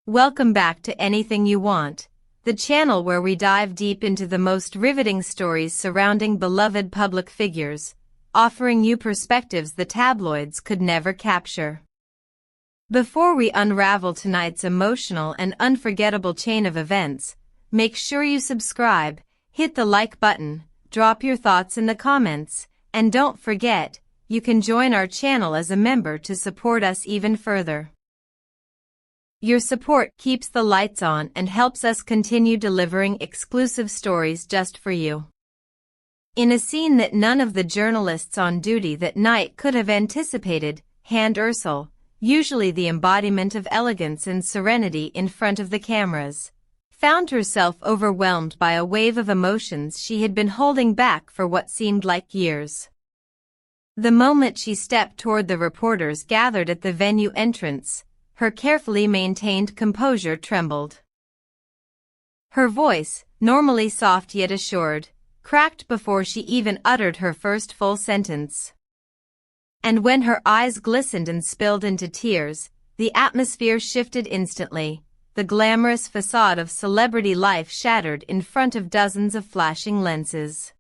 Welcome back to Anything You Want, the channel where we dive deep into the most riveting stories surrounding beloved public figures, offering you perspectives the tabloids could never capture. Before we unravel tonight's emotional and unforgettable chain of events, make sure you subscribe, hit the like button, drop your thoughts in the comments, and don't forget, you can join our channel as a member to support us even further. Your support keeps the lights on and helps us continue delivering exclusive stories just for you. In a scene that none of the journalists on duty that night could have anticipated, Hande Erçel, usually the embodiment of elegance and serenity in front of the cameras, found herself overwhelmed by a wave of emotions she had been holding back for what seemed like years. The moment she stepped toward the reporters gathered at the venue entrance, her carefully maintained composure trembled. Her voice, normally soft yet assured, cracked before she even uttered her first full sentence. And when her eyes glistened and spilled into tears, the atmosphere shifted instantly, the glamorous facade of celebrity life shattered in front of dozens of flashing lenses.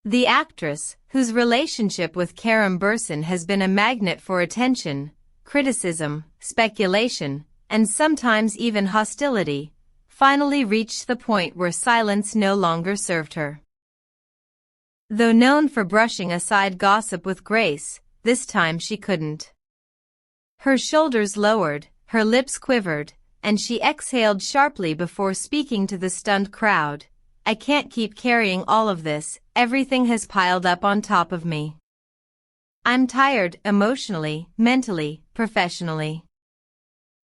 The actress, whose relationship with Kerem Bürsin has been a magnet for attention, criticism, speculation, and sometimes even hostility, finally reached the point where silence no longer served her. Though known for brushing aside gossip with grace, this time she couldn't. Her shoulders lowered, her lips quivered, and she exhaled sharply before speaking to the stunned crowd. "I can't keep carrying all of this, everything has piled up on top of me. I'm tired, emotionally, mentally, professionally.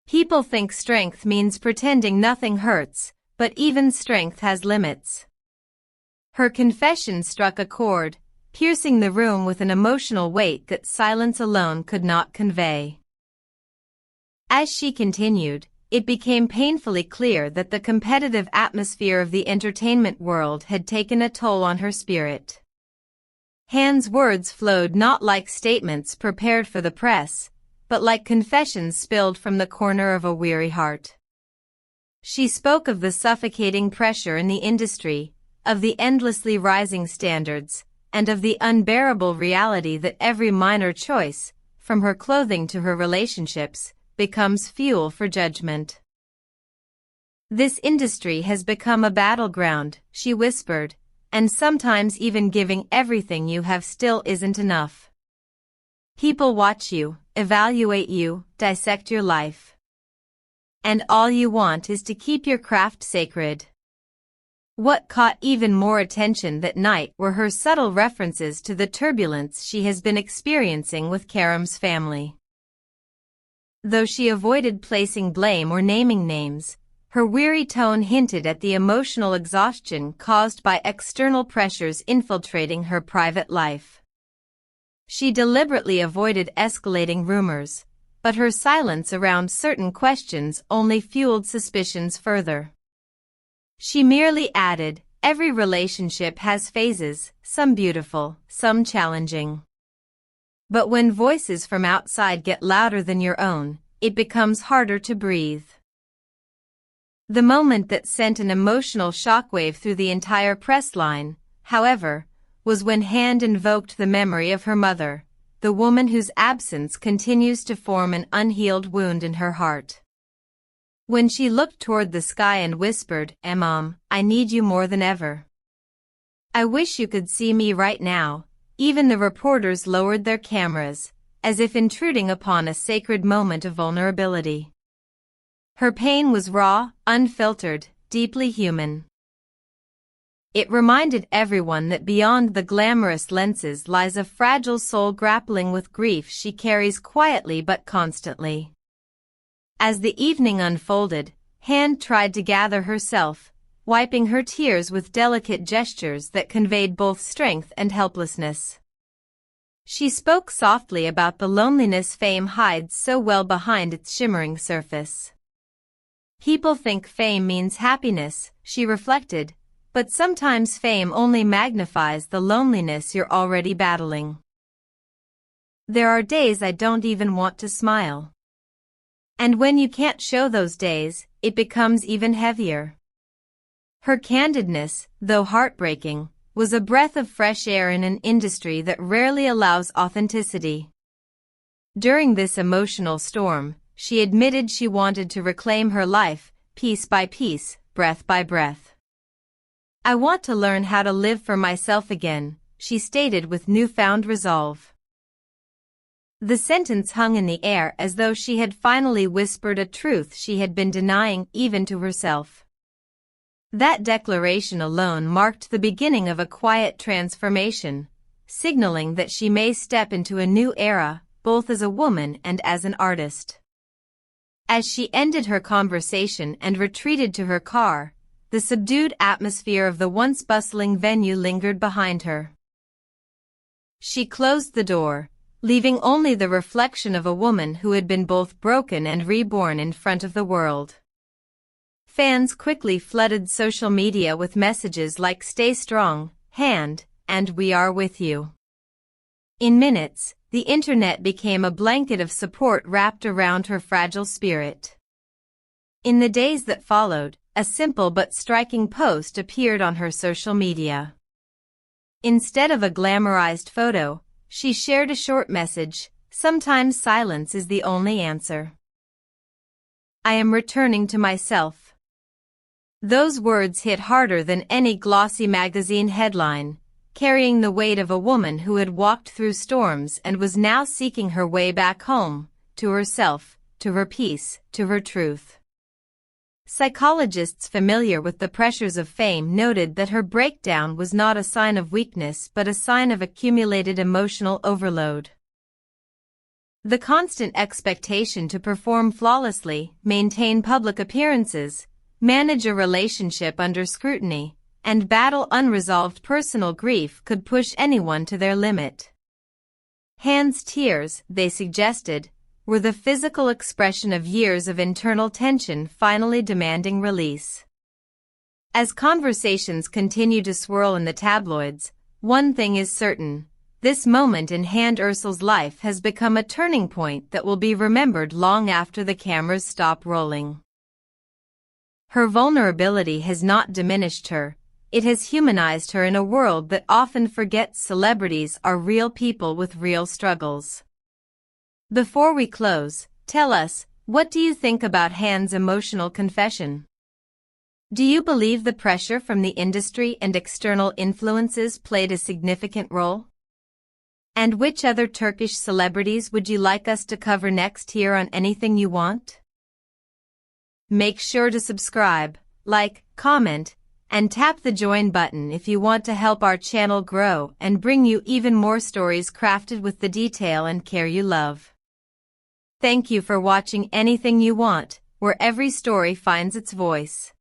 People think strength means pretending nothing hurts, but even strength has limits." Her confession struck a chord, piercing the room with an emotional weight that silence alone could not convey. As she continued, it became painfully clear that the competitive atmosphere of the entertainment world had taken a toll on her spirit. Hande's words flowed not like statements prepared for the press, but like confessions spilled from the corner of a weary heart. She spoke of the suffocating pressure in the industry, of the endlessly rising standards, and of the unbearable reality that every minor choice, from her clothing to her relationships, becomes fuel for judgment. "This industry has become a battleground," she whispered, "and sometimes even giving everything you have still isn't enough. People watch you, evaluate you, dissect your life. And all you want is to keep your craft sacred." What caught even more attention that night were her subtle references to the turbulence she has been experiencing with Kerem's family. Though she avoided placing blame or naming names, her weary tone hinted at the emotional exhaustion caused by external pressures infiltrating her private life. She deliberately avoided escalating rumors, but her silence around certain questions only fueled suspicions further. She merely added, "Every relationship has phases, some beautiful, some challenging. But when voices from outside get louder than your own, it becomes harder to breathe." The moment that sent an emotional shockwave through the entire press line, however, was when Hande invoked the memory of her mother, the woman whose absence continues to form an unhealed wound in her heart. When she looked toward the sky and whispered, "Mom, I need you more than ever. I wish you could see me right now," even the reporters lowered their cameras, as if intruding upon a sacred moment of vulnerability. Her pain was raw, unfiltered, deeply human. It reminded everyone that beyond the glamorous lenses lies a fragile soul grappling with grief she carries quietly but constantly. As the evening unfolded, Hande tried to gather herself, wiping her tears with delicate gestures that conveyed both strength and helplessness. She spoke softly about the loneliness fame hides so well behind its shimmering surface. "People think fame means happiness," she reflected, "but sometimes fame only magnifies the loneliness you're already battling. There are days I don't even want to smile. And when you can't show those days, it becomes even heavier. Her candidness, though heartbreaking, was a breath of fresh air in an industry that rarely allows authenticity. During this emotional storm, she admitted she wanted to reclaim her life, piece by piece, breath by breath. "I want to learn how to live for myself again," she stated with newfound resolve. The sentence hung in the air as though she had finally whispered a truth she had been denying even to herself. That declaration alone marked the beginning of a quiet transformation, signaling that she may step into a new era, both as a woman and as an artist. As she ended her conversation and retreated to her car, the subdued atmosphere of the once bustling venue lingered behind her. She closed the door, leaving only the reflection of a woman who had been both broken and reborn in front of the world. Fans quickly flooded social media with messages like "Stay strong, Hand," and "We are with you." In minutes, the internet became a blanket of support wrapped around her fragile spirit. In the days that followed, a simple but striking post appeared on her social media. Instead of a glamorized photo, she shared a short message: "Sometimes silence is the only answer. I am returning to myself." Those words hit harder than any glossy magazine headline, carrying the weight of a woman who had walked through storms and was now seeking her way back home, to herself, to her peace, to her truth. Psychologists familiar with the pressures of fame noted that her breakdown was not a sign of weakness but a sign of accumulated emotional overload. The constant expectation to perform flawlessly, maintain public appearances, manage a relationship under scrutiny, and battle unresolved personal grief could push anyone to their limit. Hand's tears, they suggested, were the physical expression of years of internal tension finally demanding release. As conversations continue to swirl in the tabloids, one thing is certain: this moment in Hande Erçel's life has become a turning point that will be remembered long after the cameras stop rolling. Her vulnerability has not diminished her. It has humanized her in a world that often forgets celebrities are real people with real struggles. Before we close, tell us, what do you think about Hande's emotional confession? Do you believe the pressure from the industry and external influences played a significant role? And which other Turkish celebrities would you like us to cover next here on Anything You Want? Make sure to subscribe, like, comment, and tap the join button if you want to help our channel grow and bring you even more stories crafted with the detail and care you love. Thank you for watching Anything You Want, where every story finds its voice.